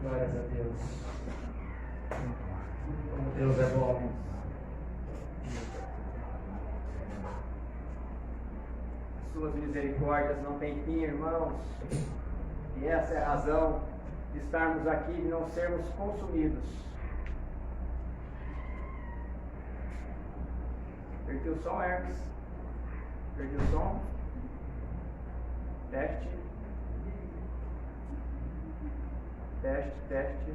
Glórias a Deus. Como Deus é bom. Suas misericórdias não têm fim, irmãos. E essa é a razão de estarmos aqui e não sermos consumidos. Perdi o som, Hermes? Perdi o som? Teste. Teste.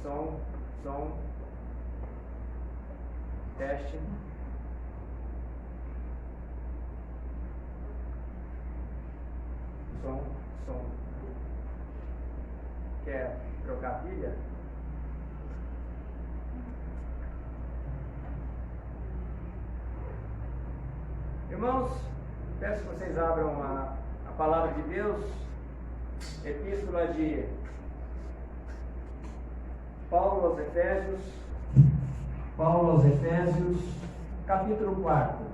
Som. Teste. Som. Quer trocar a pilha? Irmãos, peço que vocês abram a palavra de Deus, Epístola de Paulo aos Efésios, capítulo 4.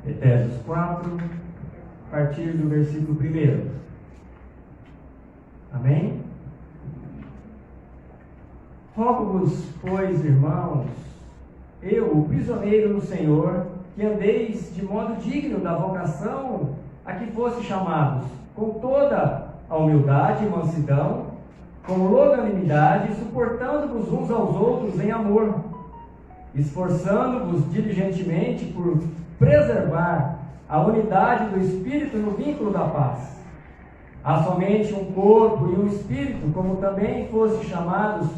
Efésios 4, a partir do versículo 1. Amém? Rogo-vos, pois, irmãos, eu, o prisioneiro no Senhor, que andeis de modo digno da vocação a que fosse chamados, com toda a humildade e mansidão, com longanimidade, suportando-vos uns aos outros em amor, esforçando-vos diligentemente por preservar a unidade do Espírito no vínculo da paz. Há somente um corpo e um Espírito, como também foste chamados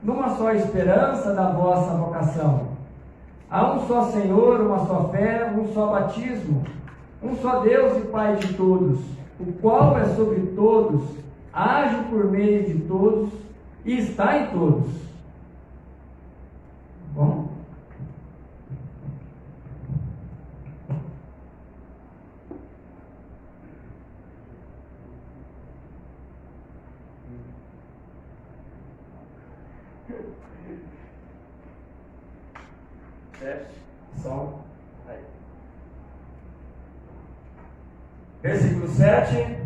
numa só esperança da vossa vocação. Há um só Senhor, uma só fé, um só batismo, um só Deus e Pai de todos, o qual é sobre todos, age por meio de todos e está em todos. Bom? Teste. Som. Aí. Versículo 7.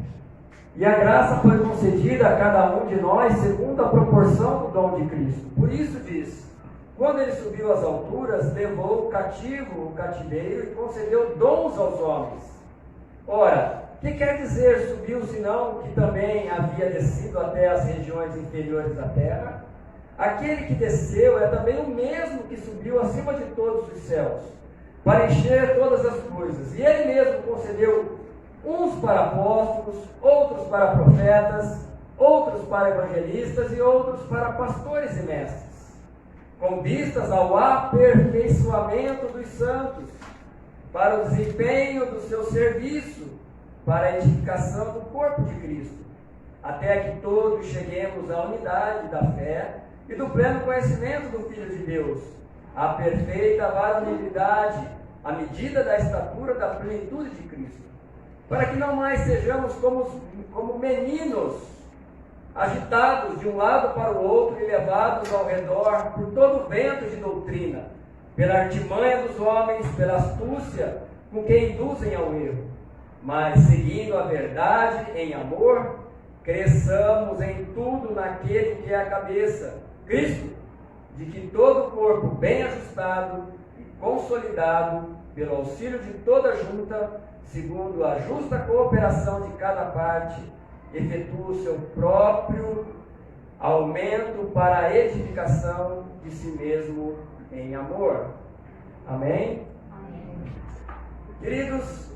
E a graça foi concedida a cada um de nós segundo a proporção do dom de Cristo. Por isso diz: quando ele subiu às alturas, levou cativo o cativeiro e concedeu dons aos homens. Ora, que quer dizer subiu, senão que também havia descido até as regiões inferiores da terra? Aquele que desceu é também o mesmo que subiu acima de todos os céus, para encher todas as coisas. E ele mesmo concedeu uns para apóstolos, outros para profetas, outros para evangelistas e outros para pastores e mestres, com vistas ao aperfeiçoamento dos santos, para o desempenho do seu serviço, para a edificação do corpo de Cristo, até que todos cheguemos à unidade da fé e do pleno conhecimento do Filho de Deus, à perfeita varonilidade, à medida da estatura da plenitude de Cristo, para que não mais sejamos como meninos, agitados de um lado para o outro e levados ao redor por todo vento de doutrina, pela artimanha dos homens, pela astúcia com que induzem ao erro, mas seguindo a verdade em amor, cresçamos em tudo naquele que é a cabeça, Cristo, de que todo o corpo bem ajustado e consolidado pelo auxílio de toda junta, segundo a justa cooperação de cada parte, efetua o seu próprio aumento para a edificação de si mesmo em amor. Amém? Amém. Queridos,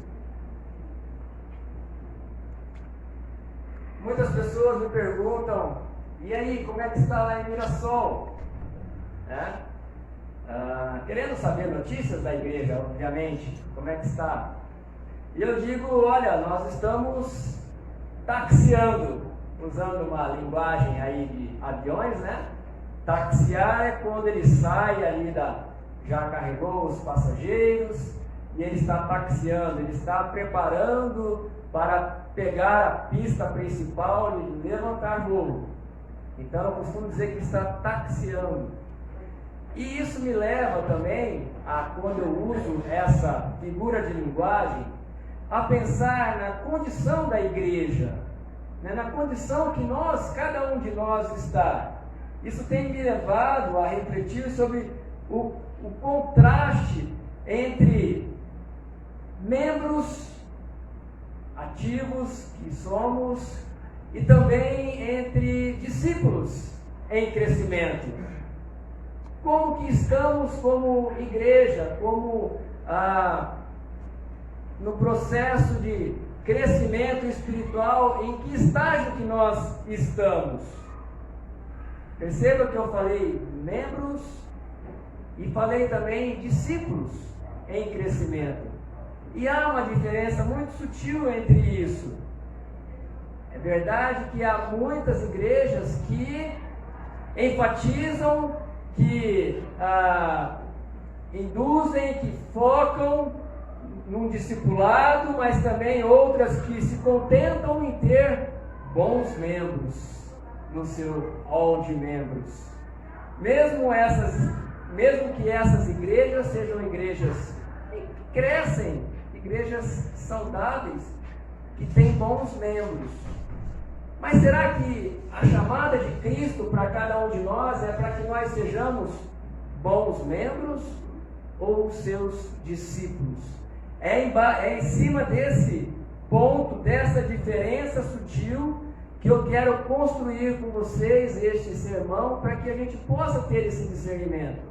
muitas pessoas me perguntam: e aí, como é que está lá em Mirassol? Querendo saber notícias da igreja, obviamente, como é que está? E eu digo: olha, nós estamos taxiando, usando uma linguagem aí de aviões, né? Taxiar é quando ele sai ali já carregou os passageiros e ele está taxiando, ele está preparando para pegar a pista principal e levantar voo. Então eu costumo dizer que ele está taxiando. E isso me leva também, quando eu uso essa figura de linguagem, a pensar na condição da igreja, né? Na condição que cada um de nós está. Isso tem me levado a refletir sobre o contraste entre membros ativos que somos e também entre discípulos em crescimento. Como que estamos como igreja, no processo de crescimento espiritual, em que estágio que nós estamos? Perceba que eu falei membros e falei também discípulos em crescimento. E há uma diferença muito sutil entre isso. É verdade que há muitas igrejas que enfatizam, que induzem, que focam num discipulado, mas também outras que se contentam em ter bons membros no seu hall de membros. Mesmo que essas igrejas sejam igrejas que crescem, igrejas saudáveis, que têm bons membros. Mas será que a chamada de Cristo para cada um de nós é para que nós sejamos bons membros ou seus discípulos? É em cima desse ponto, dessa diferença sutil, que eu quero construir com vocês este sermão, para que a gente possa ter esse discernimento.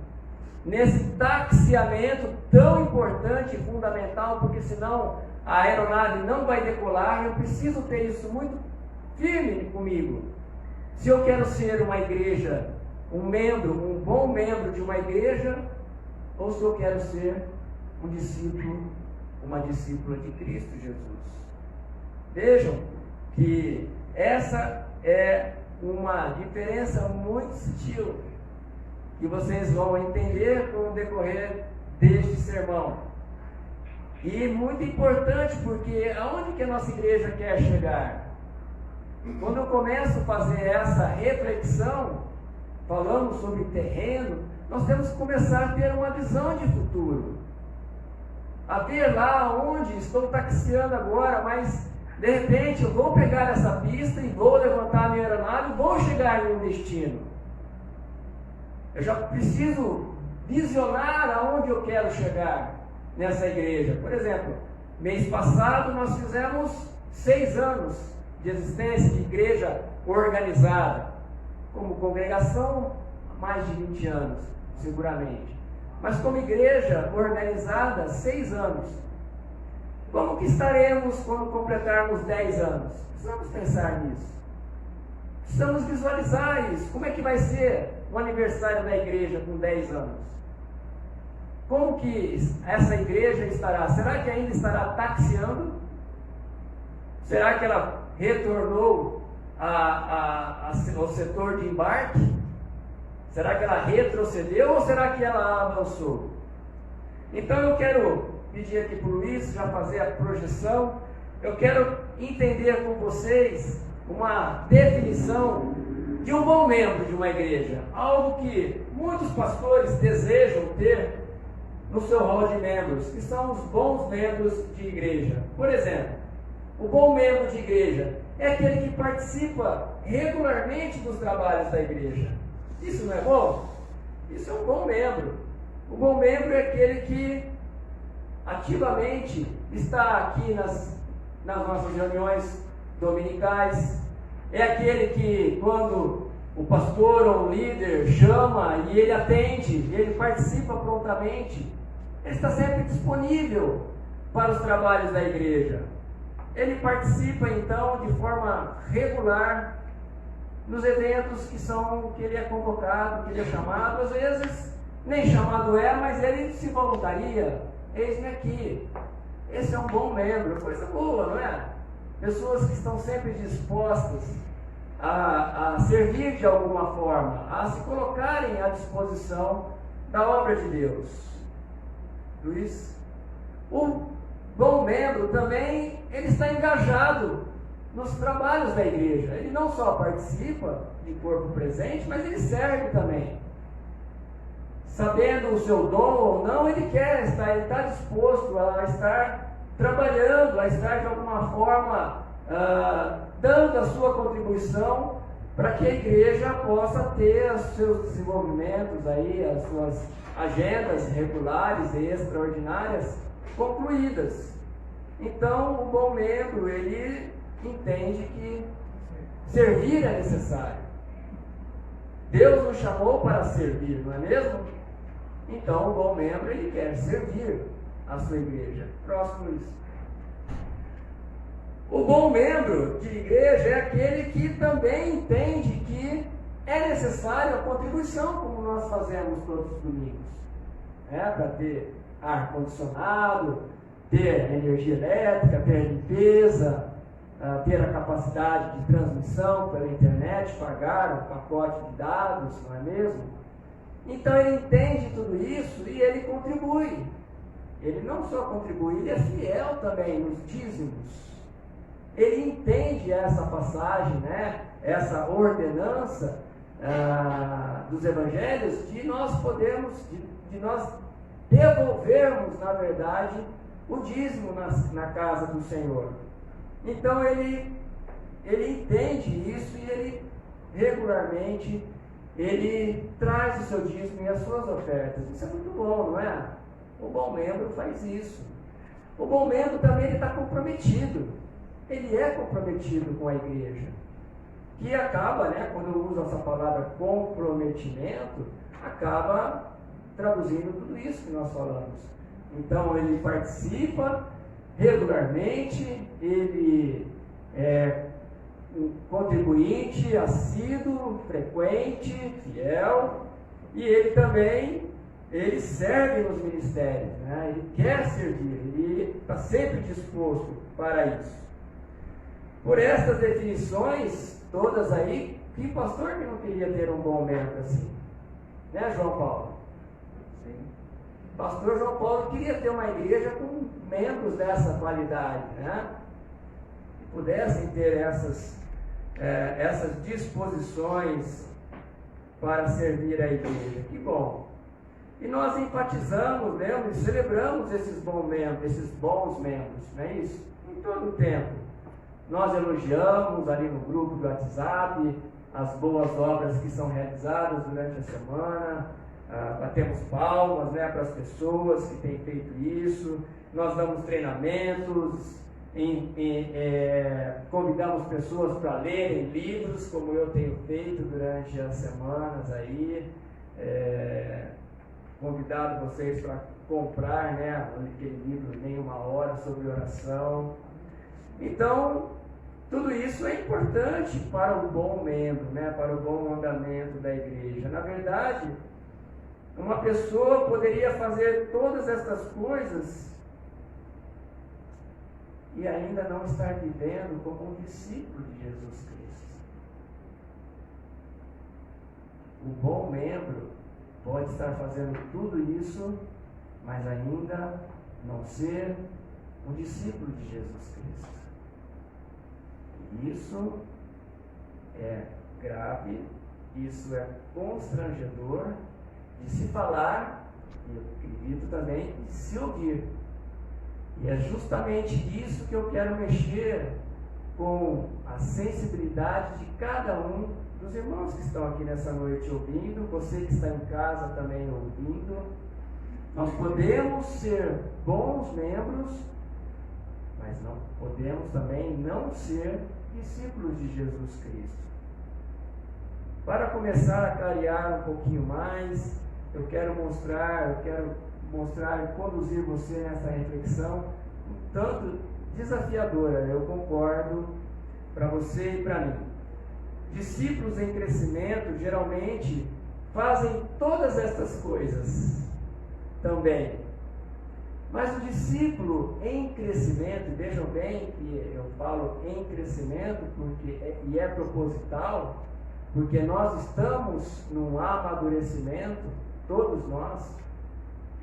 Nesse taxiamento tão importante e fundamental, porque senão a aeronave não vai decolar, eu preciso ter isso muito firme comigo. Se eu quero ser uma igreja, um bom membro de uma igreja, ou se eu quero ser um discípulo, uma discípula de Cristo Jesus. Vejam que essa é uma diferença muito sutil, que vocês vão entender com o decorrer deste sermão. E muito importante, porque aonde que a nossa igreja quer chegar? Quando eu começo a fazer essa reflexão, falando sobre terreno, nós temos que começar a ter uma visão de futuro. A ver lá onde estou taxiando agora, mas de repente eu vou pegar essa pista e vou levantar a minha aeronave e vou chegar em um destino. Eu já preciso visionar aonde eu quero chegar nessa igreja. Por exemplo, mês passado nós fizemos 6 anos de existência de igreja organizada. Como congregação, mais de 20 anos, seguramente. Mas como igreja organizada, 6 anos. Como que estaremos quando completarmos 10 anos? Precisamos pensar nisso. Precisamos visualizar isso. Como é que vai ser o aniversário da igreja com 10 anos? Como que essa igreja estará? Será que ainda estará taxiando? Será que ela retornou ao setor de embarque? Será que ela retrocedeu ou será que ela avançou? Então eu quero pedir aqui para o Luiz já fazer a projeção. Eu quero entender com vocês uma definição de um bom membro de uma igreja. Algo que muitos pastores desejam ter no seu hall de membros, que são os bons membros de igreja. Por exemplo, o bom membro de igreja é aquele que participa regularmente dos trabalhos da igreja. Isso não é bom? Isso é um bom membro. O bom membro é aquele que ativamente está aqui nas nossas reuniões dominicais. É aquele que, quando o pastor ou o líder chama e ele atende, ele participa prontamente. Ele está sempre disponível para os trabalhos da igreja. Ele participa então de forma regular nos eventos que ele é convocado, que ele é chamado. Às vezes nem chamado é, mas ele se voluntaria. Eis-me aqui. Esse é um bom membro, coisa boa, não é? Pessoas que estão sempre dispostas a servir de alguma forma, a se colocarem à disposição da obra de Deus. Luiz, o bom membro também, ele está engajado nos trabalhos da igreja. Ele não só participa de corpo presente, mas ele serve também. Sabendo o seu dom ou não, ele está disposto a estar trabalhando, a estar de alguma forma dando a sua contribuição para que a igreja possa ter os seus desenvolvimentos aí, as suas agendas regulares e extraordinárias concluídas. Então, o bom membro, ele entende que servir é necessário. Deus nos chamou para servir, não é mesmo? Então, o bom membro, ele quer servir a sua igreja. Próximo isso. O bom membro de igreja é aquele que também entende que é necessário a contribuição, como nós fazemos todos os domingos, para ter ar-condicionado, ter energia elétrica, ter limpeza, ter a capacidade de transmissão pela internet, pagar um pacote de dados, não é mesmo? Então ele entende tudo isso e ele contribui. Ele não só contribui, ele é fiel também nos dízimos. Ele entende essa passagem, essa ordenança dos evangelhos de nós devolvermos, na verdade, o dízimo na casa do Senhor. Então ele entende isso e ele regularmente traz o seu dízimo e as suas ofertas. Isso é muito bom, não é? O bom membro faz isso. O bom membro também está comprometido. Ele é comprometido com a igreja. Que acaba, quando eu uso essa palavra comprometimento, acaba traduzindo tudo isso que nós falamos. Então ele participa regularmente, ele é um contribuinte, assíduo, frequente, fiel, e ele também serve nos ministérios, ele quer servir, ele está sempre disposto para isso. Por essas definições todas aí, que pastor que não queria ter um bom membro assim? João Paulo? Sim. Pastor João Paulo queria ter uma igreja com membros dessa qualidade, que pudessem ter essas disposições para servir a igreja. Que bom! E nós enfatizamos, e celebramos esses bons membros, não é isso? Em todo o tempo. Nós elogiamos ali no grupo do WhatsApp as boas obras que são realizadas durante a semana, batemos palmas para as pessoas que têm feito isso, nós damos treinamentos, convidamos pessoas para lerem livros, como eu tenho feito durante as semanas aí, convidado vocês para comprar aquele livro Nem Uma Hora sobre oração. Então, tudo isso é importante para o bom membro, para o bom andamento da igreja. Na verdade, uma pessoa poderia fazer todas essas coisas e ainda não estar vivendo como um discípulo de Jesus Cristo. O bom membro pode estar fazendo tudo isso, mas ainda não ser um discípulo de Jesus Cristo. Isso é grave, isso é constrangedor de se falar, e eu acredito também de se ouvir. E é justamente isso que eu quero mexer com a sensibilidade de cada um dos irmãos que estão aqui nessa noite ouvindo, você que está em casa também ouvindo. Nós podemos ser bons membros, mas não podemos também não ser discípulos de Jesus Cristo. Para começar a clarear um pouquinho mais, eu quero mostrar e conduzir você nessa reflexão um tanto desafiadora, eu concordo, para você e para mim. Discípulos em crescimento geralmente fazem todas estas coisas também. Mas o discípulo em crescimento, vejam bem que eu falo em crescimento e é proposital, porque nós estamos num amadurecimento, todos nós,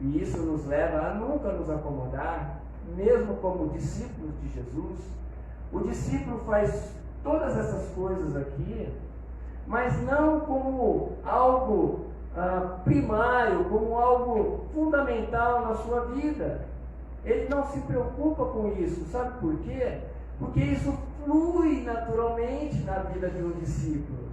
e isso nos leva a nunca nos acomodar, mesmo como discípulos de Jesus. O discípulo faz todas essas coisas aqui, mas não como algo primário, como algo fundamental na sua vida. Ele não se preocupa com isso. Sabe por quê? Porque isso flui naturalmente na vida de um discípulo.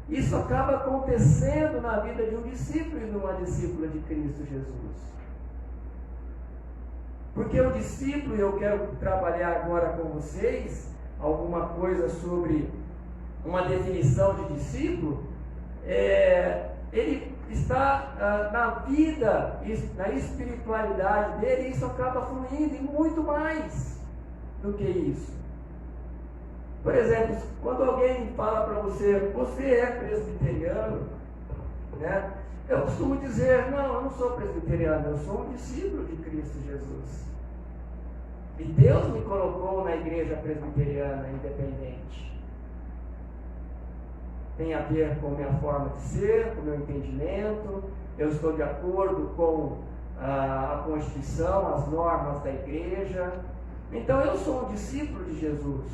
Isso acaba acontecendo na vida de um discípulo e de uma discípula de Cristo Jesus. Porque o discípulo, e eu quero trabalhar agora com vocês alguma coisa sobre uma definição de discípulo, ele está na vida, na espiritualidade dele, e isso acaba fluindo em muito mais do que isso. Por exemplo, quando alguém fala para você, você é presbiteriano, né? Eu costumo dizer, não, eu não sou presbiteriano, eu sou um discípulo de Cristo Jesus. E Deus me colocou na igreja presbiteriana independente. Tem a ver com a minha forma de ser, com o meu entendimento, eu estou de acordo com a Constituição, as normas da igreja. Então eu sou um discípulo de Jesus,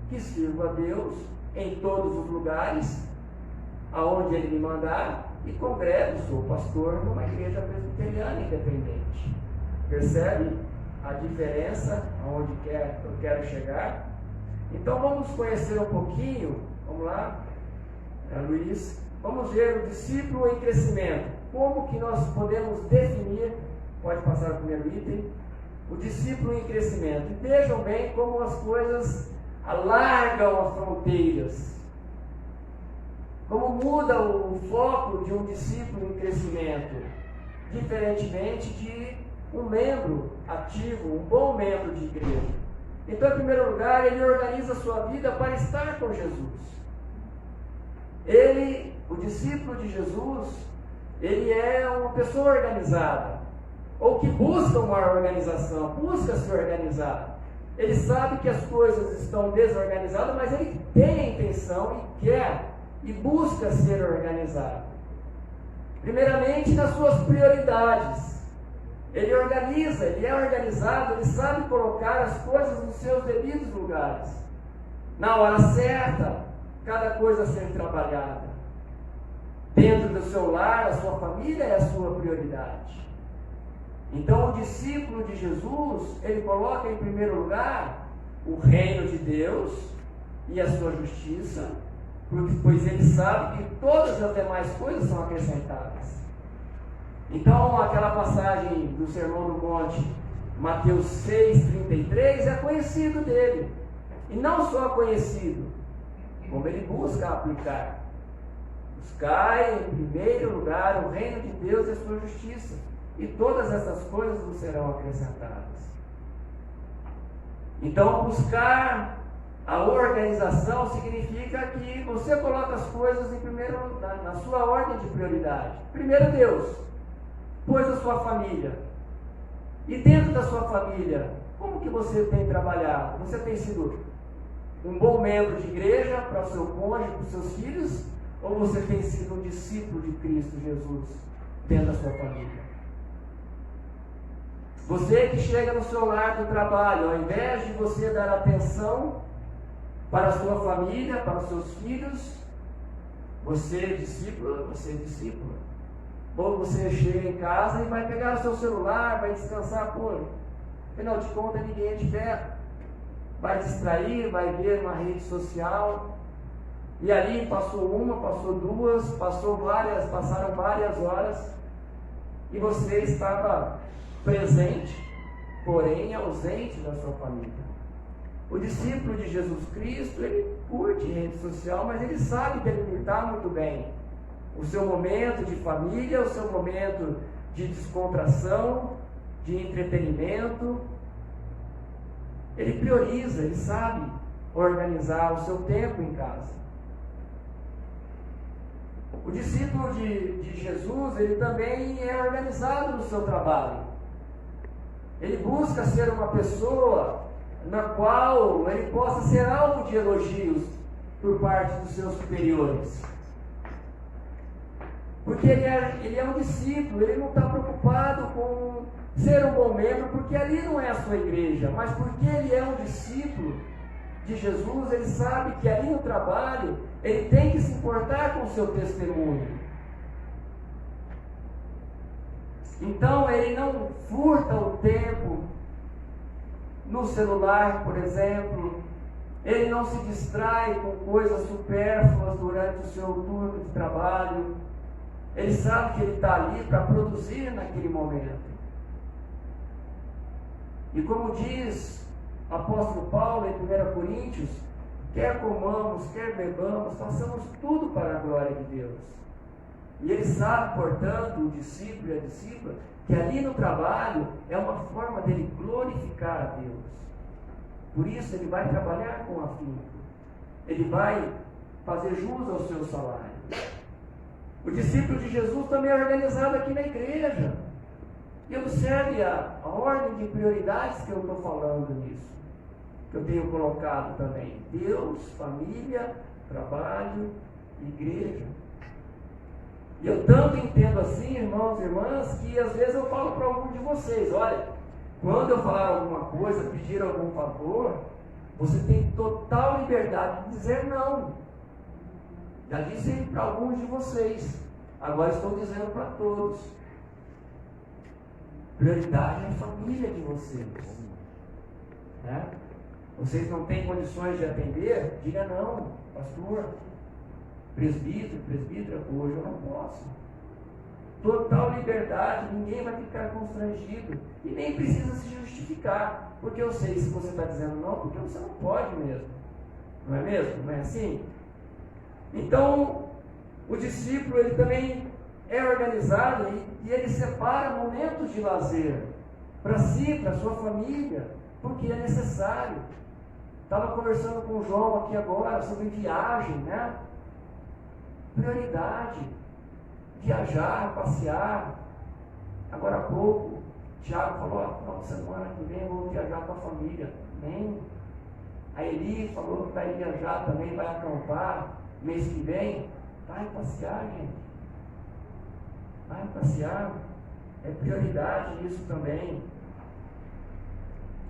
que sirvo a Deus em todos os lugares, aonde Ele me mandar, e congrego, sou pastor numa igreja presbiteriana independente. Percebe a diferença aonde eu quero chegar? Então vamos conhecer um pouquinho, vamos lá, Luiz, vamos ver o discípulo em crescimento. Como que nós podemos definir, pode passar o primeiro item, o discípulo em crescimento. E vejam bem como as coisas alargam as fronteiras. Como muda o foco de um discípulo em crescimento, diferentemente de um membro ativo, um bom membro de igreja. Então, em primeiro lugar, ele organiza a sua vida para estar com Jesus. Ele, o discípulo de Jesus, ele é uma pessoa organizada, ou que busca uma organização, busca se organizar. Ele sabe que as coisas estão desorganizadas, mas ele tem a intenção e quer e busca ser organizado. Primeiramente, nas suas prioridades. Ele organiza, ele é organizado, ele sabe colocar as coisas nos seus devidos lugares. Na hora certa, cada coisa a ser trabalhada. Dentro do seu lar, a sua família é a sua prioridade. Então, o discípulo de Jesus, ele coloca em primeiro lugar o reino de Deus e a sua justiça, pois ele sabe que todas as demais coisas são acrescentadas. Então, aquela passagem do Sermão do Monte, Mateus 6,33, é conhecido dele. E não só conhecido, como ele busca aplicar. Buscai em primeiro lugar o reino de Deus e a sua justiça, e todas essas coisas vos serão acrescentadas. Então, buscar a organização significa que você coloca as coisas em primeiro, na sua ordem de prioridade. Primeiro Deus, depois a sua família. E dentro da sua família, como que você tem trabalhado? Você tem sido um bom membro de igreja para o seu cônjuge, para os seus filhos? Ou você tem sido um discípulo de Cristo Jesus dentro da sua família? Você que chega no seu lar do trabalho, ao invés de você dar atenção para a sua família, para os seus filhos, você é discípulo, Ou você chega em casa e vai pegar o seu celular, vai descansar, afinal de contas ninguém é de ferro. Vai distrair, vai ver uma rede social, e ali passou uma, passou duas, passaram várias horas, e você estava presente, porém ausente da sua família. O discípulo de Jesus Cristo, ele curte rede social, mas ele sabe delimitar muito bem o seu momento de família, o seu momento de descontração, de entretenimento. Ele prioriza, ele sabe organizar o seu tempo em casa. O discípulo de Jesus, ele também é organizado no seu trabalho. Ele busca ser uma pessoa na qual ele possa ser alvo de elogios por parte dos seus superiores. Porque ele é um discípulo, ele não está preocupado com ser um bom membro, porque ali não é a sua igreja, mas porque ele é um discípulo de Jesus, ele sabe que ali no trabalho, ele tem que se importar com o seu testemunho. Então, ele não furta o tempo no celular, por exemplo, ele não se distrai com coisas supérfluas durante o seu turno de trabalho. Ele sabe que ele está ali para produzir naquele momento. E como diz o apóstolo Paulo em 1 Coríntios, quer comamos, quer bebamos, façamos tudo para a glória de Deus. E ele sabe, portanto, o discípulo e a discípula, que ali no trabalho é uma forma dele glorificar a Deus. Por isso ele vai trabalhar com afinco. Ele vai fazer jus ao seu salário. O discípulo de Jesus também é organizado aqui na igreja. E observe a ordem de prioridades que eu estou falando nisso, que eu tenho colocado também: Deus, família, trabalho, igreja. E eu tanto entendo assim, irmãos e irmãs, que às vezes eu falo para algum de vocês: olha, quando eu falar alguma coisa, pedir algum favor, você tem total liberdade de dizer não. Já disse para alguns de vocês, agora estou dizendo para todos. Prioridade é a família de vocês. Né? Vocês não têm condições de atender? Diga não, pastor, presbítero, presbítera, hoje eu não posso. Total liberdade, ninguém vai ficar constrangido. E nem precisa se justificar, porque eu sei se você está dizendo não, porque você não pode mesmo. Não é mesmo? Não é assim? Então, o discípulo, ele também é organizado e ele separa momentos de lazer para si, para sua família, porque é necessário. Estava conversando com o João aqui agora sobre viagem, né? Prioridade. Viajar, passear. Agora há pouco, o Tiago falou: ó, semana que vem eu vou viajar com a família. Amém? A Eli falou que vai viajar também, vai acampar mês que vem. Vai passear, gente. Vai passear. É prioridade isso também.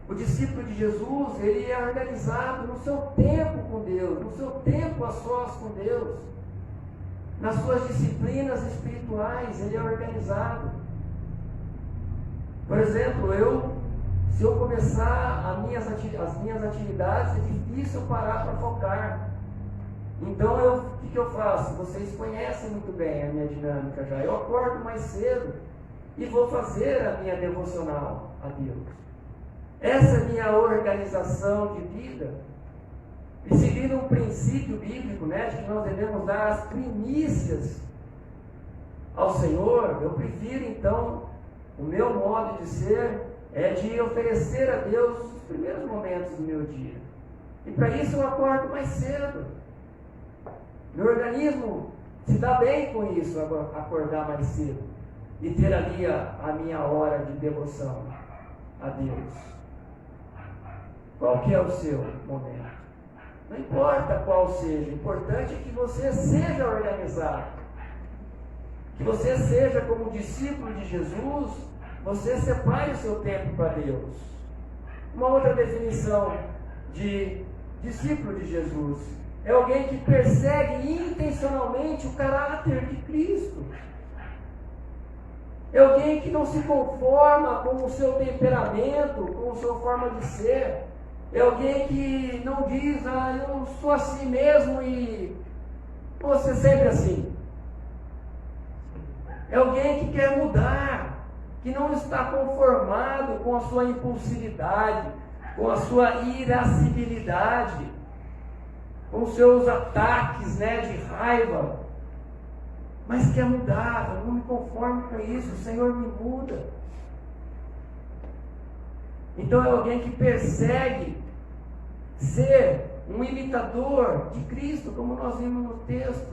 O discípulo de Jesus, ele é organizado no seu tempo com Deus, no seu tempo a sós com Deus. Nas suas disciplinas espirituais, ele é organizado. Por exemplo, se eu começar as minhas atividades, é difícil parar para focar. Então, o que eu faço? Vocês conhecem muito bem a minha dinâmica já. Eu acordo mais cedo e vou fazer a minha devocional a Deus. Essa é a minha organização de vida. E seguindo um princípio bíblico, né, de que nós devemos dar as primícias ao Senhor, eu prefiro então, o meu modo de ser é de oferecer a Deus os primeiros momentos do meu dia. E para isso eu acordo mais cedo. Meu organismo se dá bem com isso, acordar mais cedo e ter ali a minha hora de devoção a Deus. Qual que é o seu momento? Não importa qual seja, o importante é que você seja organizado. Que você seja como discípulo de Jesus, você separe o seu tempo para Deus. Uma outra definição de discípulo de Jesus é alguém que persegue intencionalmente o caráter de Cristo. É alguém que não se conforma com o seu temperamento, com a sua forma de ser. É alguém que não diz: eu sou assim mesmo e vou ser sempre assim. É alguém que quer mudar, que não está conformado com a sua impulsividade, com a sua irascibilidade, com os seus ataques, né, de raiva, mas quer mudar. Eu não me conformo com isso, o Senhor me muda. Então é alguém que persegue ser um imitador de Cristo, como nós vimos no texto,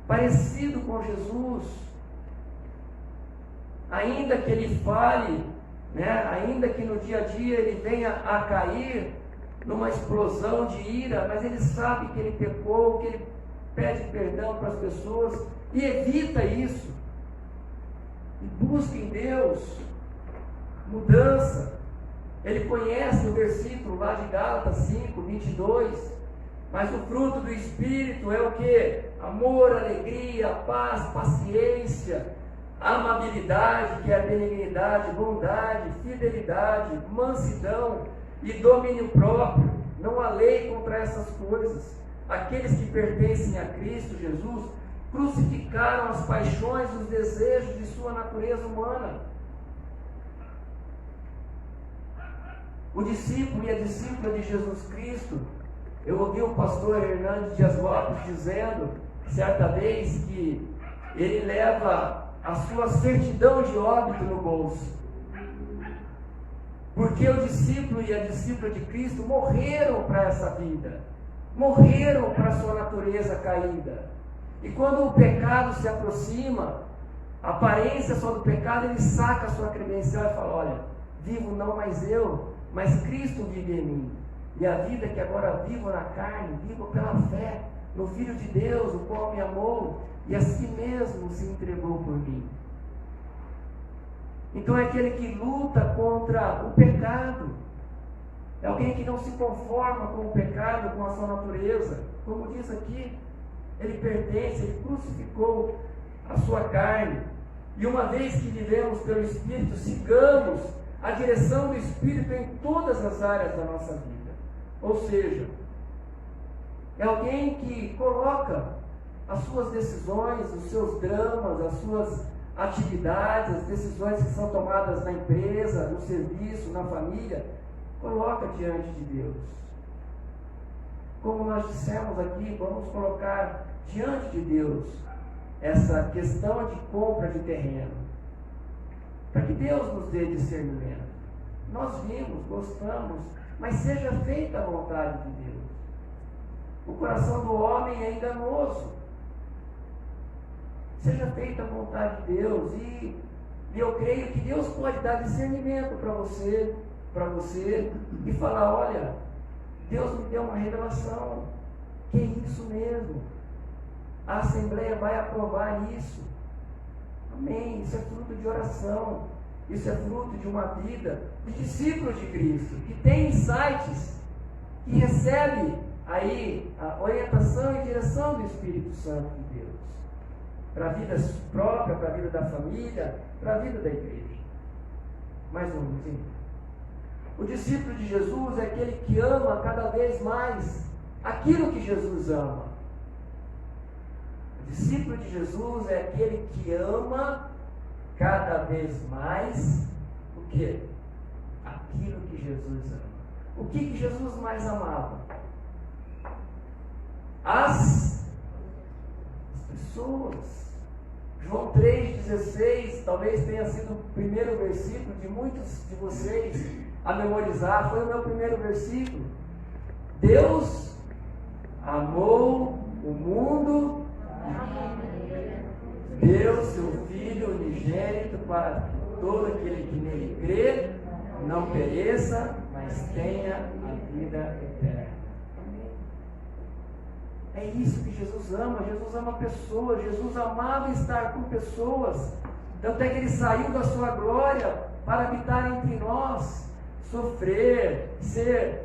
parecido com Jesus. Ainda que ele fale né? Ainda que no dia a dia ele venha a cair numa explosão de ira, mas ele sabe que ele pecou, que ele pede perdão para as pessoas e evita isso. E busca em Deus mudança. Ele conhece o versículo lá de Gálatas 5, 22. Mas o fruto do Espírito é o que? Amor, alegria, paz, paciência, amabilidade, que é a benignidade, bondade, fidelidade, mansidão e domínio próprio. Não há lei contra essas coisas. Aqueles que pertencem a Cristo Jesus crucificaram as paixões e os desejos de sua natureza humana. O discípulo e a discípula de Jesus Cristo, eu ouvi o pastor Hernandes Dias Lopes dizendo, certa vez, que ele leva a sua certidão de óbito no bolso. Porque o discípulo e a discípula de Cristo morreram para essa vida, morreram para a sua natureza caída. E quando o pecado se aproxima, a aparência só do pecado, ele saca a sua credencial e fala: olha, vivo não mais eu, mas Cristo vive em mim. E a vida que agora vivo na carne, vivo pela fé no Filho de Deus, o qual me amou e a si mesmo se entregou por mim. Então é aquele que luta contra o pecado. É alguém que não se conforma com o pecado, com a sua natureza. Como diz aqui, ele pertence, ele crucificou a sua carne. E uma vez que vivemos pelo Espírito, sigamos a direção do Espírito em todas as áreas da nossa vida. Ou seja, é alguém que coloca as suas decisões, os seus dramas, as suas atividades, as decisões que são tomadas na empresa, no serviço, na família, coloca diante de Deus. Como nós dissemos aqui, vamos colocar diante de Deus essa questão de compra de terreno, para que Deus nos dê discernimento. Nós vimos, gostamos, mas seja feita a vontade de Deus. O coração do homem é enganoso. Seja feita a vontade de Deus. E eu creio que Deus pode dar discernimento para você e falar: olha, Deus me deu uma revelação, que é isso mesmo, a Assembleia vai aprovar isso. Amém. Isso é fruto de oração, isso é fruto de uma vida de discípulo de Cristo, que tem insights, que recebe aí a orientação e direção do Espírito Santo de Deus, para a vida própria, para a vida da família, para a vida da igreja. Mais um minutinho. O discípulo de Jesus é aquele que ama cada vez mais aquilo que Jesus ama. O discípulo de Jesus é aquele que ama cada vez mais o quê? Aquilo que Jesus ama. O que Jesus mais amava? As pessoas. João 3,16 talvez tenha sido o primeiro versículo de muitos de vocês a memorizar. Foi o meu primeiro versículo. Deus amou o mundo, deu seu Filho unigênito para que todo aquele que nele crê não pereça, mas tenha a vida eterna. É isso que Jesus ama. Jesus ama pessoas. Jesus amava estar com pessoas. Tanto é que ele saiu da sua glória para habitar entre nós, sofrer, ser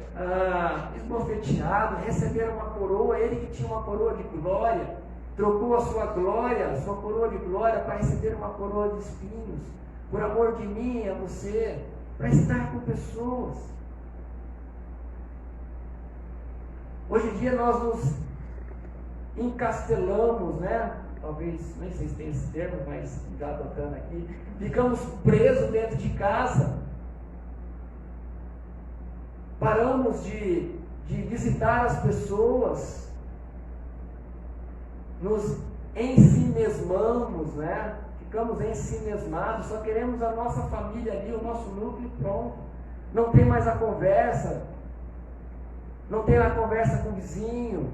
esbofeteado, receber uma coroa. Ele que tinha uma coroa de glória, trocou a sua glória, a sua coroa de glória, para receber uma coroa de espinhos, por amor de mim e a você, para estar com pessoas. Hoje em dia nós nos encastelamos, né? Talvez, nem sei se tem esse termo, mas já adotando aqui, ficamos presos dentro de casa, paramos de visitar as pessoas, nos ensimesmamos, né? Ficamos ensimesmados, só queremos a nossa família ali, o nosso núcleo pronto. Não tem mais a conversa, não tem a conversa com o vizinho,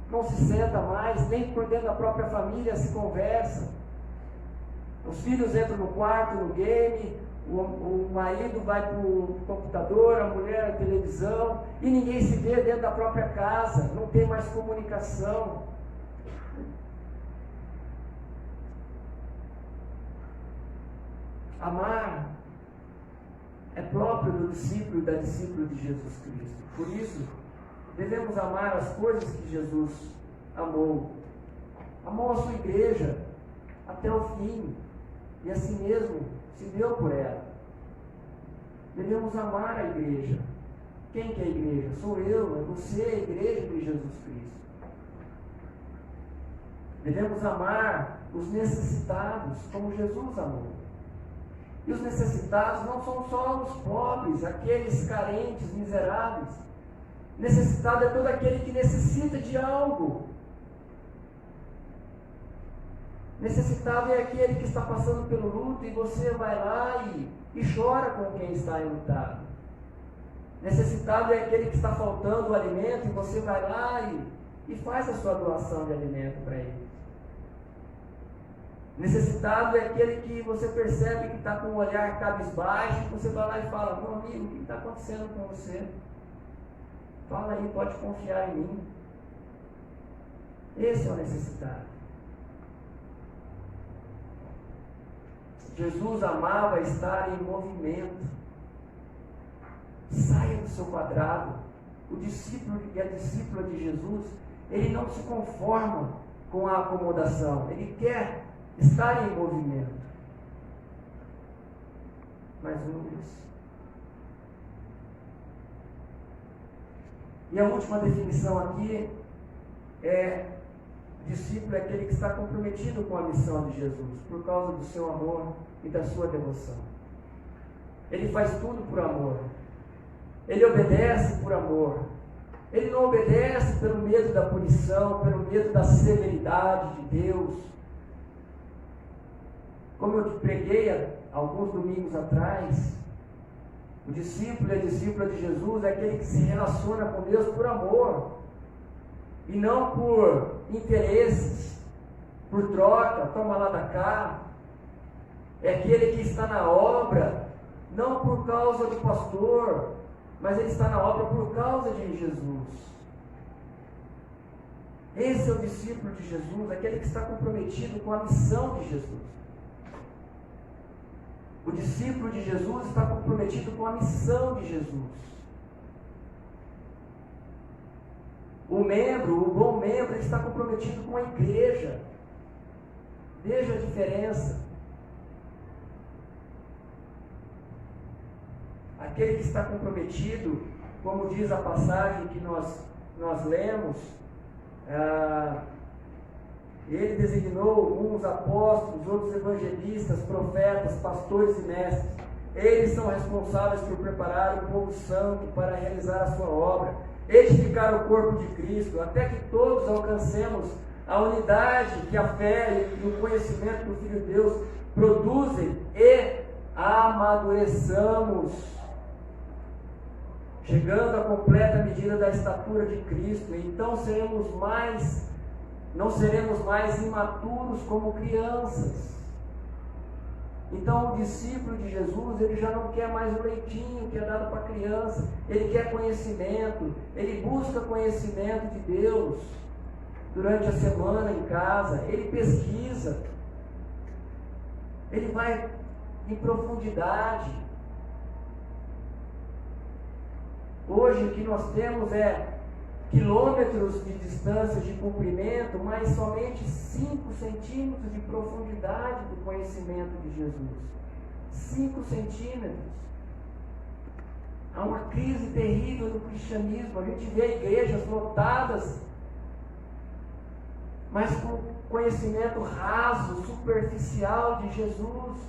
não se senta mais, nem por dentro da própria família se conversa. Os filhos entram no quarto, no game, o marido vai para o computador, a mulher na televisão, e ninguém se vê dentro da própria casa, não tem mais comunicação. Amar é próprio do discípulo e da discípula de Jesus Cristo. Por isso, devemos amar as coisas que Jesus amou. Amou a sua igreja até o fim, e assim mesmo se deu por ela. Devemos amar a igreja. Quem que é a igreja? Sou eu, é você, a igreja de Jesus Cristo. Devemos amar os necessitados, como Jesus amou. E os necessitados não são só os pobres, aqueles carentes, miseráveis. Necessitado é todo aquele que necessita de algo. Necessitado é aquele que está passando pelo luto e você vai lá e chora com quem está enlutado. Necessitado é aquele que está faltando o alimento e você vai lá e faz a sua doação de alimento para ele. Necessitado é aquele que você percebe que está com um olhar cabisbaixo e você vai lá e fala: meu amigo, o que está acontecendo com você? Fala aí, pode confiar em mim. Esse é o necessitado. Jesus amava estar em movimento. Saia do seu quadrado. O discípulo e a discípula de Jesus, ele não se conforma com a acomodação. Ele quer estar em movimento. Mais uma vez. E a última definição aqui é: discípulo é aquele que está comprometido com a missão de Jesus, por causa do seu amor e da sua devoção. Ele faz tudo por amor. Ele obedece por amor. Ele não obedece pelo medo da punição, pelo medo da severidade de Deus. Como eu preguei há alguns domingos atrás, o discípulo e a discípula de Jesus é aquele que se relaciona com Deus por amor, e não por interesses, por troca, toma lá da cá. É aquele que está na obra, não por causa do pastor, mas ele está na obra por causa de Jesus. Esse é o discípulo de Jesus, aquele que está comprometido com a missão de Jesus. O discípulo de Jesus está comprometido com a missão de Jesus. O bom membro, ele está comprometido com a igreja. Veja a diferença. Aquele que está comprometido, como diz a passagem que nós lemos, ele designou uns apóstolos, outros evangelistas, profetas, pastores e mestres. Eles são responsáveis por preparar o povo santo para realizar a sua obra, edificar o corpo de Cristo, até que todos alcancemos a unidade que a fé e o conhecimento do Filho de Deus produzem e amadureçamos, chegando à completa medida da estatura de Cristo. Então não seremos mais imaturos como crianças. Então o discípulo de Jesus, ele já não quer mais o leitinho que é dado para a criança, ele quer conhecimento, ele busca conhecimento de Deus durante a semana em casa, ele pesquisa, ele vai em profundidade. Hoje o que nós temos é quilômetros de distância de comprimento, mas somente 5 centímetros de profundidade do conhecimento de Jesus. 5 centímetros. Há uma crise terrível no cristianismo. A gente vê igrejas lotadas, mas com conhecimento raso, superficial de Jesus.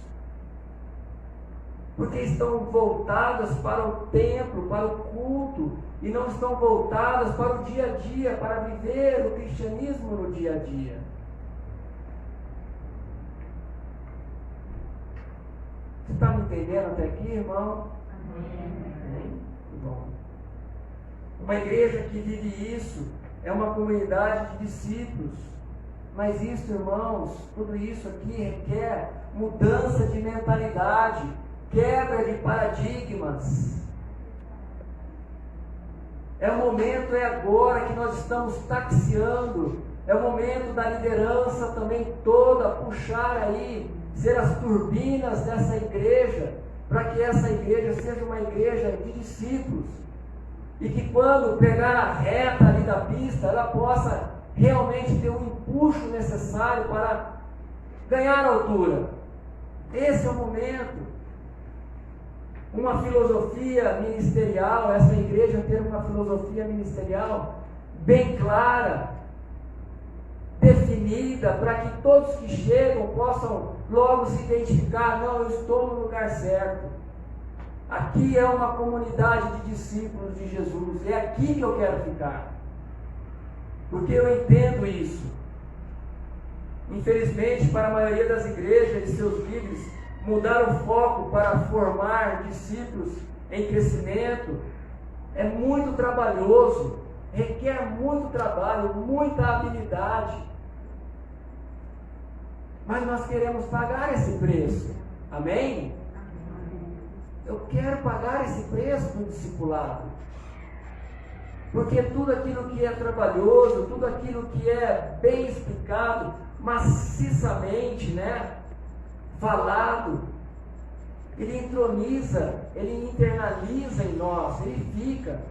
Porque estão voltadas para o templo, para o culto, e não estão voltadas para o dia a dia, para viver o cristianismo no dia a dia. Você está me entendendo até aqui, irmão? Amém. Muito bom. Uma igreja que vive isso é uma comunidade de discípulos, Mas isso, irmãos, tudo isso aqui requer mudança de mentalidade, quebra de paradigmas. É o momento, é agora que nós estamos taxiando. É o momento da liderança também toda puxar aí, ser as turbinas dessa igreja, para que essa igreja seja uma igreja de discípulos. E que quando pegar a reta ali da pista, ela possa realmente ter um empuxo necessário para ganhar altura. Esse é o momento. Uma filosofia ministerial, essa igreja ter uma filosofia ministerial bem clara, definida, para que todos que chegam possam logo se identificar: não, eu estou no lugar certo. Aqui é uma comunidade de discípulos de Jesus, é aqui que eu quero ficar. Porque eu entendo isso. Infelizmente, para a maioria das igrejas e seus líderes, mudar o foco para formar discípulos em crescimento é muito trabalhoso, requer muito trabalho, muita habilidade. Mas nós queremos pagar esse preço. Amém? Eu quero pagar esse preço do discipulado. Porque tudo aquilo que é trabalhoso, tudo aquilo que é bem explicado, maciçamente, falado, ele entroniza, ele internaliza em nós, ele fica.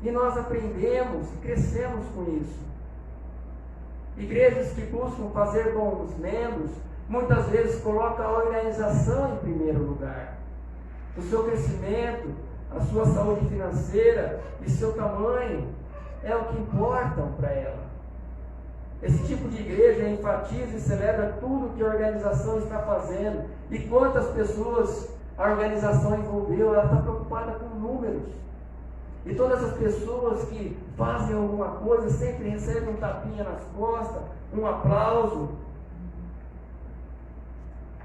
E nós aprendemos, crescemos com isso. Igrejas que buscam fazer bons membros, muitas vezes colocam a organização em primeiro lugar. O seu crescimento, a sua saúde financeira e seu tamanho é o que importam para ela. Esse tipo de igreja enfatiza e celebra tudo que a organização está fazendo e quantas pessoas a organização envolveu. Ela está preocupada com números. E todas as pessoas que fazem alguma coisa sempre recebem um tapinha nas costas, um aplauso.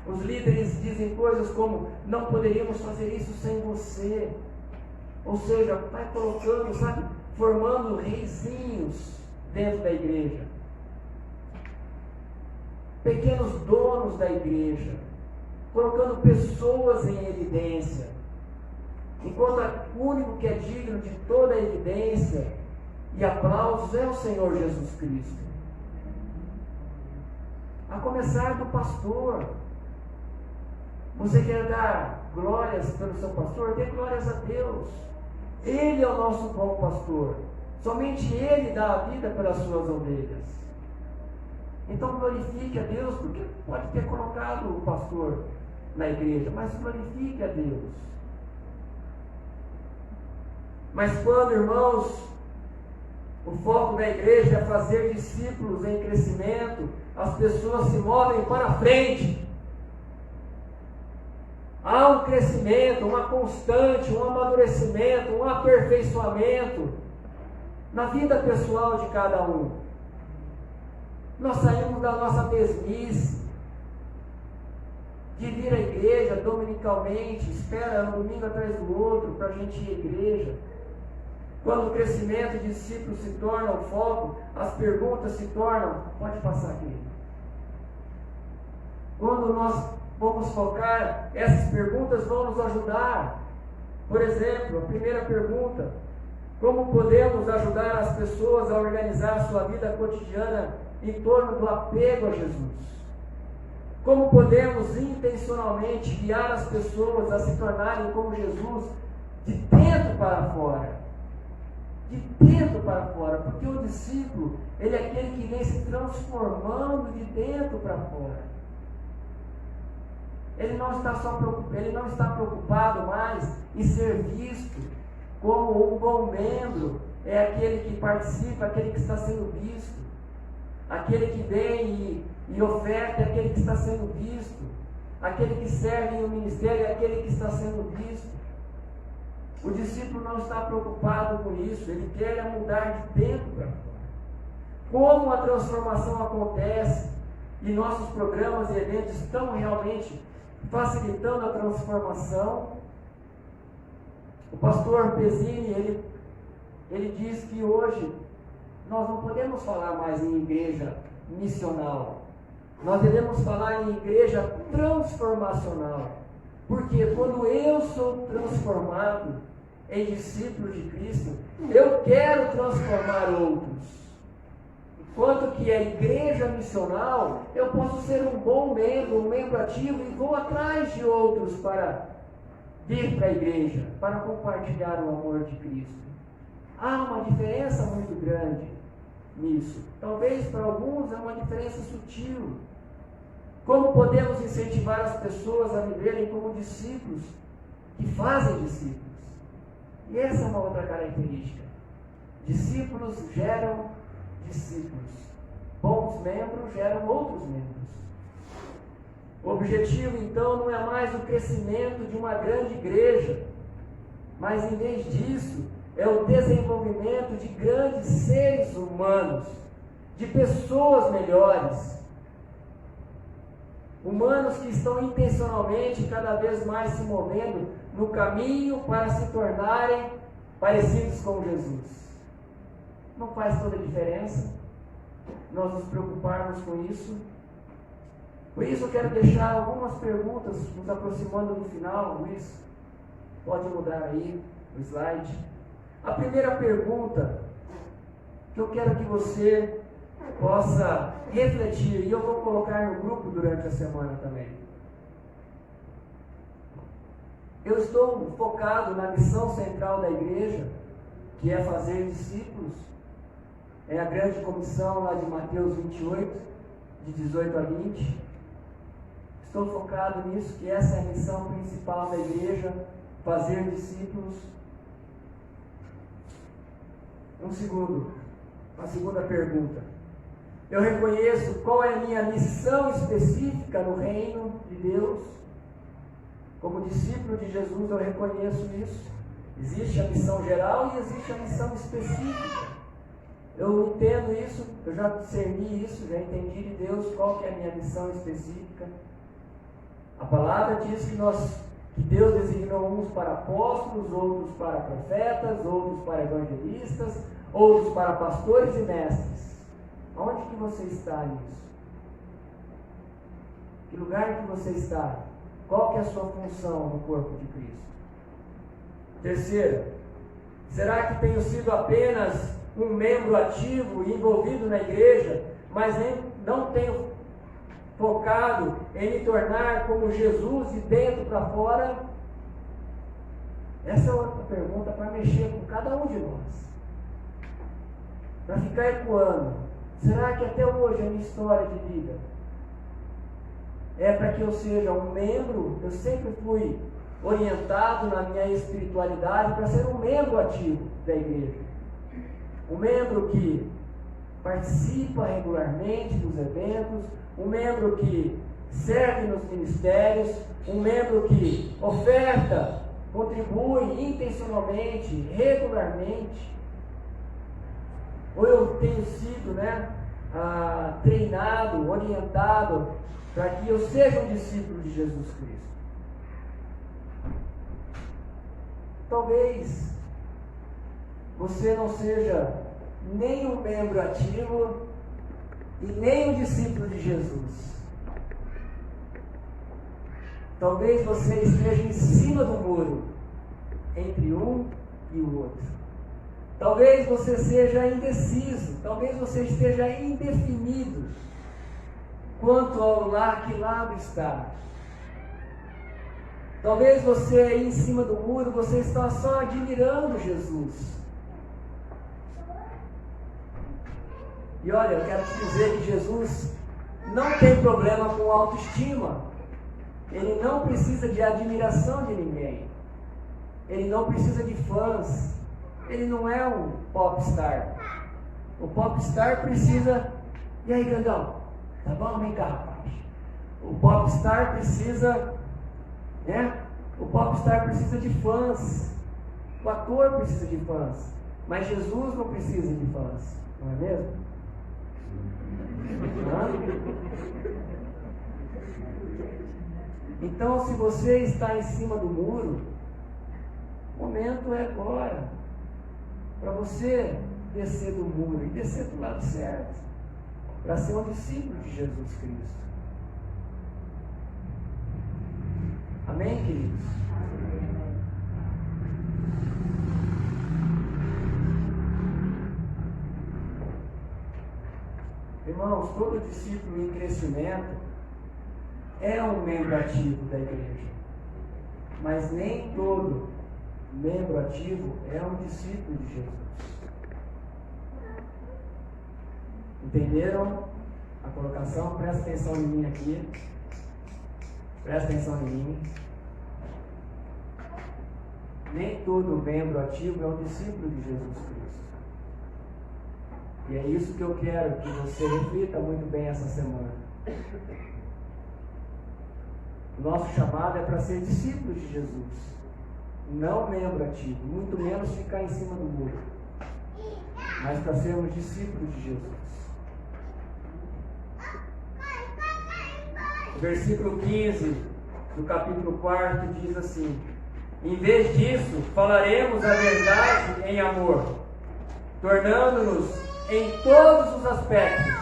Os líderes dizem coisas como: não poderíamos fazer isso sem você. Ou seja, vai colocando, formando reizinhos dentro da igreja. Pequenos donos da igreja, colocando pessoas em evidência. Enquanto o único que é digno de toda a evidência e aplausos é o Senhor Jesus Cristo. A começar do pastor. Você quer dar glórias pelo seu pastor? Dê glórias a Deus. Ele é o nosso bom pastor. Somente Ele dá a vida pelas suas ovelhas. Então glorifique a Deus, porque pode ter colocado o pastor na igreja, mas glorifique a Deus. Mas quando, irmãos, o foco da igreja é fazer discípulos em crescimento, as pessoas se movem para frente. Há um crescimento, uma constante, um amadurecimento, um aperfeiçoamento na vida pessoal de cada um. Nós saímos da nossa mesmice de vir à igreja dominicalmente, espera um domingo atrás do outro para a gente ir à igreja. Quando o crescimento de discípulos se torna o foco, as perguntas se tornam, pode passar aqui. Quando nós vamos focar, essas perguntas vão nos ajudar. Por exemplo, a primeira pergunta: como podemos ajudar as pessoas a organizar sua vida cotidiana em torno do apego a Jesus? Como podemos intencionalmente guiar as pessoas a se tornarem como Jesus de dentro para fora? De dentro para fora, porque o discípulo, ele é aquele que vem se transformando de dentro para fora. Ele não está preocupado mais em ser visto como um bom membro. É aquele que participa, aquele que está sendo visto. Aquele que vem e oferta é aquele que está sendo visto. Aquele que serve em um ministério é aquele que está sendo visto. O discípulo não está preocupado com isso. Ele quer mudar de dentro para fora. Como a transformação acontece e nossos programas e eventos estão realmente facilitando a transformação. O pastor Pezzini, ele diz que hoje nós não podemos falar mais em igreja missional. Nós devemos falar em igreja transformacional. Porque quando eu sou transformado em discípulo de Cristo, eu quero transformar outros. Enquanto que a igreja missional, eu posso ser um bom membro, um membro ativo e vou atrás de outros para vir para a igreja, para compartilhar o amor de Cristo. Há uma diferença muito grande nisso. Talvez para alguns é uma diferença sutil. Como podemos incentivar as pessoas a viverem como discípulos que fazem discípulos? E essa é uma outra característica. Discípulos geram discípulos. Bons membros geram outros membros. O objetivo, então, não é mais o crescimento de uma grande igreja, mas, em vez disso, é o desenvolvimento de grandes seres humanos, de pessoas melhores, humanos que estão intencionalmente cada vez mais se movendo no caminho para se tornarem parecidos com Jesus. Não faz toda a diferença nós nos preocuparmos com isso? Por isso eu quero deixar algumas perguntas, nos aproximando do final. Luiz, pode mudar aí o slide. A primeira pergunta que eu quero que você possa refletir, e eu vou colocar no grupo durante a semana também. Eu estou focado na missão central da igreja, que é fazer discípulos. É a grande comissão lá de Mateus 28, de 18 a 20. Estou focado nisso, que essa é a missão principal da igreja, fazer discípulos. Uma segunda pergunta. Eu reconheço qual é a minha missão específica no reino de Deus. Como discípulo de Jesus, eu reconheço isso. Existe a missão geral e existe a missão específica. Eu entendo isso, eu já discerni isso, já entendi de Deus qual que é a minha missão específica. A palavra diz que Deus designou uns para apóstolos, outros para profetas, outros para evangelistas, outros para pastores e mestres. Aonde que você está nisso? Que lugar que você está? Qual que é a sua função no corpo de Cristo? Terceiro, será que tenho sido apenas um membro ativo e envolvido na igreja, mas não tenho focado em me tornar como Jesus de dentro para fora? Essa é outra pergunta para mexer com cada um de nós, para ficar ecoando. Será que até hoje a minha história de vida é para que eu seja um membro? Eu sempre fui orientado na minha espiritualidade para ser um membro ativo da igreja, um membro que participa regularmente dos eventos, um membro que serve nos ministérios, um membro que oferta, contribui intencionalmente, regularmente. Ou eu tenho sido treinado, orientado para que eu seja um discípulo de Jesus Cristo? Talvez você não seja nem um membro ativo e nem um discípulo de Jesus. Talvez você esteja em cima do muro, entre um e o outro. Talvez você seja indeciso, talvez você esteja indefinido quanto ao que lado está. Talvez você aí em cima do muro, você está só admirando Jesus. E olha, eu quero te dizer que Jesus não tem problema com autoestima. Ele não precisa de admiração de ninguém. Ele não precisa de fãs. Ele não é um popstar. O popstar precisa... E aí, grandão? Tá bom? Vem cá, rapaz. O popstar precisa... O popstar precisa de fãs. O ator precisa de fãs. Mas Jesus não precisa de fãs. Não é mesmo? Então, se você está em cima do muro, o momento é agora para você descer do muro e descer do lado certo. para ser um discípulo de Jesus Cristo. Amém, queridos? Irmãos, todo discípulo em crescimento é um membro ativo da igreja, mas nem todo membro ativo é um discípulo de Jesus. Entenderam a colocação? Presta atenção em mim aqui. Presta atenção em mim. Nem todo membro ativo é um discípulo de Jesus Cristo. E é isso que eu quero que você reflita muito bem essa semana. O nosso chamado é para ser discípulo de Jesus, não membro ativo, muito menos ficar em cima do muro, mas para sermos discípulos de Jesus. O versículo 15 do capítulo 4 diz assim: em vez disso, falaremos a verdade em amor, tornando-nos em todos os aspectos,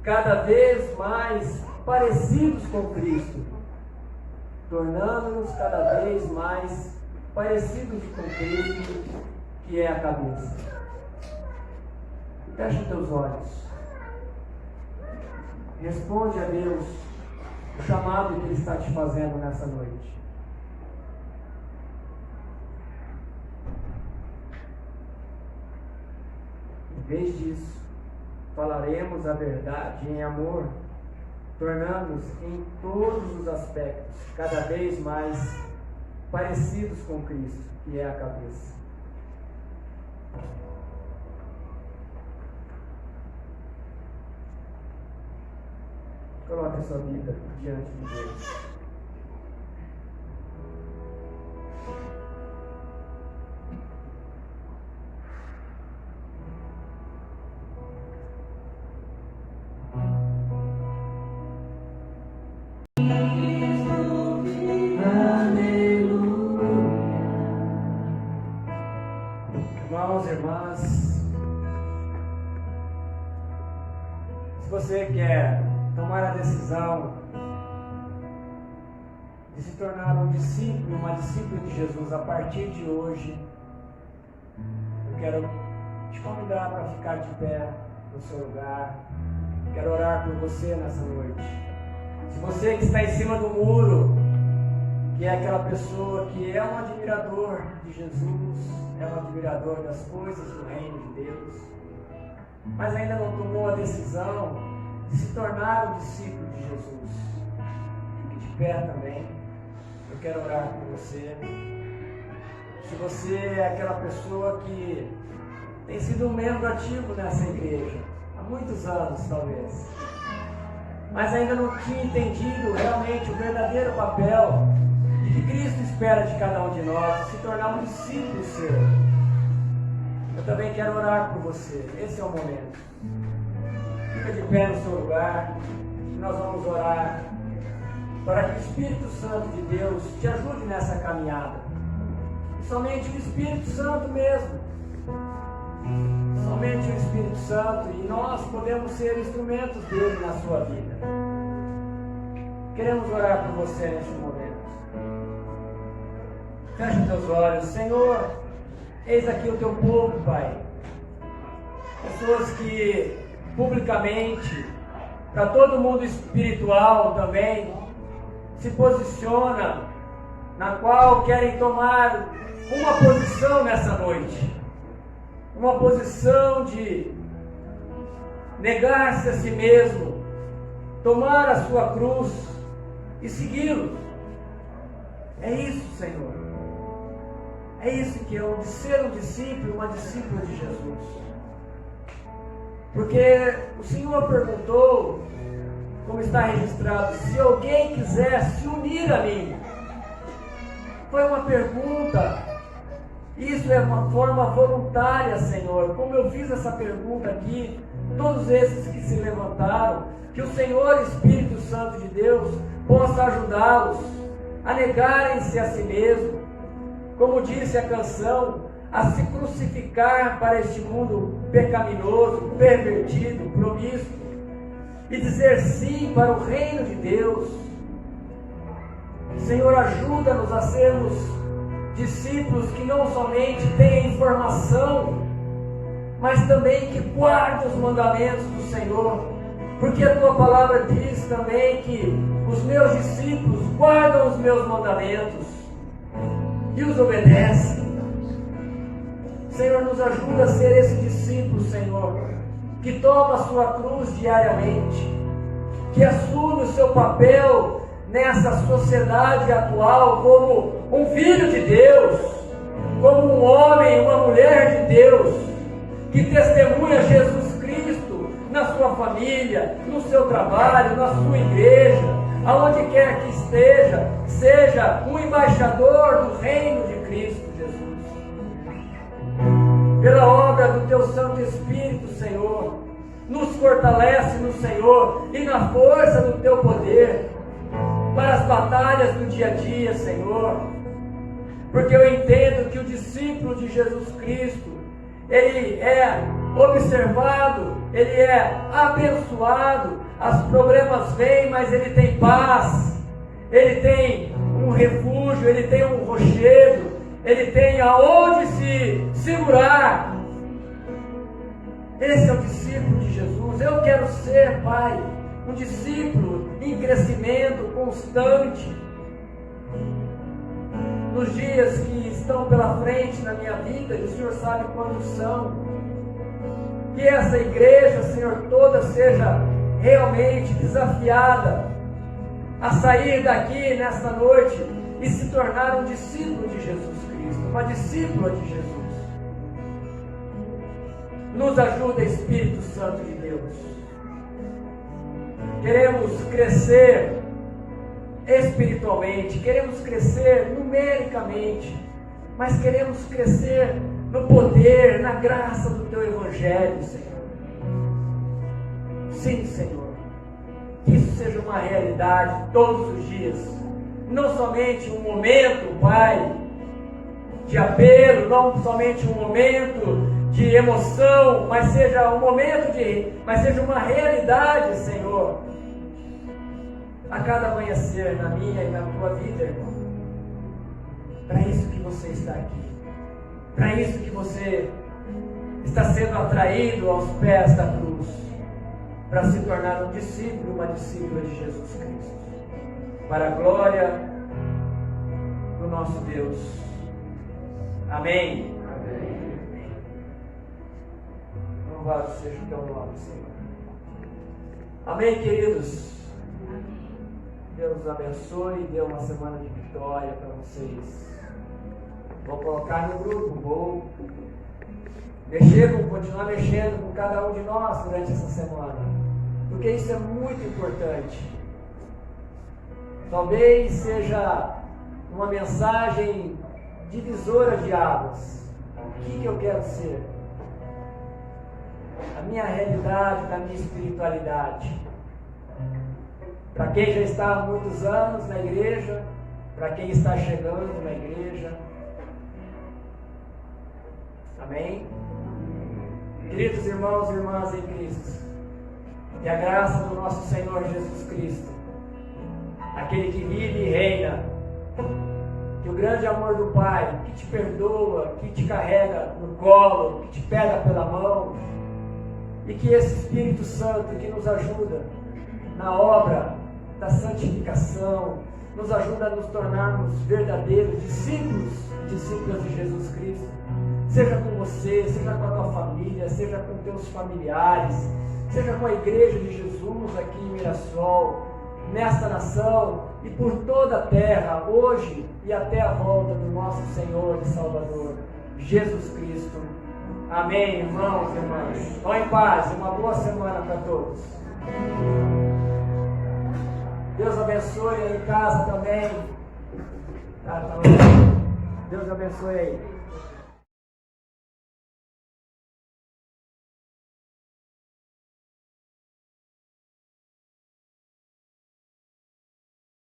cada vez mais parecidos com Cristo, tornando-nos cada vez mais parecidos com Cristo, que é a cabeça. Feche os teus olhos. Responde a Deus o chamado que Ele está te fazendo nessa noite. Em vez disso, falaremos a verdade em amor, tornando-nos em todos os aspectos cada vez mais parecidos com Cristo, que é a cabeça. Coloque a sua vida diante de Deus. Irmãos e irmãs, se você quer tomar a decisão de se tornar um discípulo, uma discípula de Jesus a partir de hoje, eu quero te convidar para ficar de pé no seu lugar. Quero orar por você nessa noite. Se você que está em cima do muro, que é aquela pessoa que é um admirador de Jesus, é um admirador das coisas do reino de Deus, mas ainda não tomou a decisão de se tornar um discípulo de Jesus, fique de pé também. Eu quero orar por você. Se você é aquela pessoa que tem sido um membro ativo nessa igreja há muitos anos talvez, mas ainda não tinha entendido realmente o verdadeiro papel que Cristo espera de cada um de nós, se tornar um discípulo seu, eu também quero orar por você. Esse é o momento. Fica de pé no seu lugar, e nós vamos orar para que o Espírito Santo de Deus te ajude nessa caminhada. E somente o Espírito Santo mesmo, somente o Espírito Santo, e nós podemos ser instrumentos dele na sua vida. Queremos orar por você neste momento. Feche os teus olhos. Senhor, eis aqui o teu povo, Pai. Pessoas que publicamente, para todo mundo espiritual também, se posiciona, na qual querem tomar uma posição nessa noite. Uma posição de negar-se a si mesmo, tomar a sua cruz e segui-lo. É isso, Senhor. É isso que é ser um discípulo, uma discípula de Jesus. Porque o Senhor perguntou, como está registrado, se alguém quiser se unir a mim. Foi uma pergunta. Isso é uma forma voluntária, Senhor. Como eu fiz essa pergunta aqui, todos esses que se levantaram, que o Senhor Espírito Santo de Deus possa ajudá-los a negarem-se a si mesmo. Como disse a canção, a se crucificar para este mundo pecaminoso, pervertido, promíscuo, e dizer sim para o reino de Deus. Senhor, ajuda-nos a sermos discípulos que não somente têm informação, mas também que guardam os mandamentos do Senhor, porque a Tua palavra diz também que os meus discípulos guardam os meus mandamentos e os obedecem. Senhor, nos ajuda a ser esse discípulo, Senhor, que toma a sua cruz diariamente, que assume o seu papel nessa sociedade atual como um filho de Deus, como um homem, uma mulher de Deus, que testemunha Jesus Cristo na sua família, no seu trabalho, na sua igreja, aonde quer que esteja, seja um embaixador do reino de Cristo Jesus. Pela obra do Teu Santo Espírito, Senhor, nos fortalece no Senhor e na força do Teu poder para as batalhas do dia a dia, Senhor, porque eu entendo que o discípulo de Jesus Cristo, ele é observado, ele é abençoado, os problemas vêm, mas ele tem paz, ele tem um refúgio, ele tem um rochedo, ele tem aonde se segurar. Esse é o discípulo de Jesus. Eu quero ser, Pai, um discípulo em crescimento constante. Nos dias que estão pela frente na minha vida, e o Senhor sabe quando são, que essa igreja, Senhor, toda seja realmente desafiada a sair daqui nesta noite e se tornar um discípulo de Jesus Cristo, uma discípula de Jesus. Nos ajuda, Espírito Santo de Deus. Queremos crescer espiritualmente, queremos crescer numericamente, mas queremos crescer no poder, na graça do Teu Evangelho, Senhor. Sim, Senhor, que isso seja uma realidade todos os dias, não somente um momento, Pai, de apelo, não somente um momento de emoção, mas seja um momento mas seja uma realidade, Senhor, a cada amanhecer na minha e na tua vida, irmão. Para isso que você está aqui, para isso que você está sendo atraído aos pés da cruz, para se tornar um discípulo, uma discípula de Jesus Cristo, para a glória do nosso Deus. Amém. Amém. Louvado seja o Teu nome, Senhor. Amém, queridos. Deus os abençoe e dê uma semana de vitória para vocês. Vou colocar no grupo, vou continuar mexendo com cada um de nós durante essa semana, porque isso é muito importante. Talvez seja uma mensagem divisora de águas. O que eu quero ser? A minha realidade, da minha espiritualidade. Para quem já está há muitos anos na igreja, para quem está chegando na igreja. Amém? Queridos irmãos e irmãs em Cristo, que a graça do nosso Senhor Jesus Cristo, aquele que vive e reina, que o grande amor do Pai, que te perdoa, que te carrega no colo, que te pega pela mão, e que esse Espírito Santo que nos ajuda na obra da santificação, nos ajuda a nos tornarmos verdadeiros discípulos e discípulas de Jesus Cristo, seja com você, seja com a tua família, seja com teus familiares, seja com a igreja de Jesus aqui em Mirassol, nesta nação e por toda a terra, hoje e até a volta do nosso Senhor e Salvador, Jesus Cristo. Amém, irmãos e irmãs. Vão em paz, uma boa semana para todos. Deus abençoe aí em casa também. Deus abençoe aí.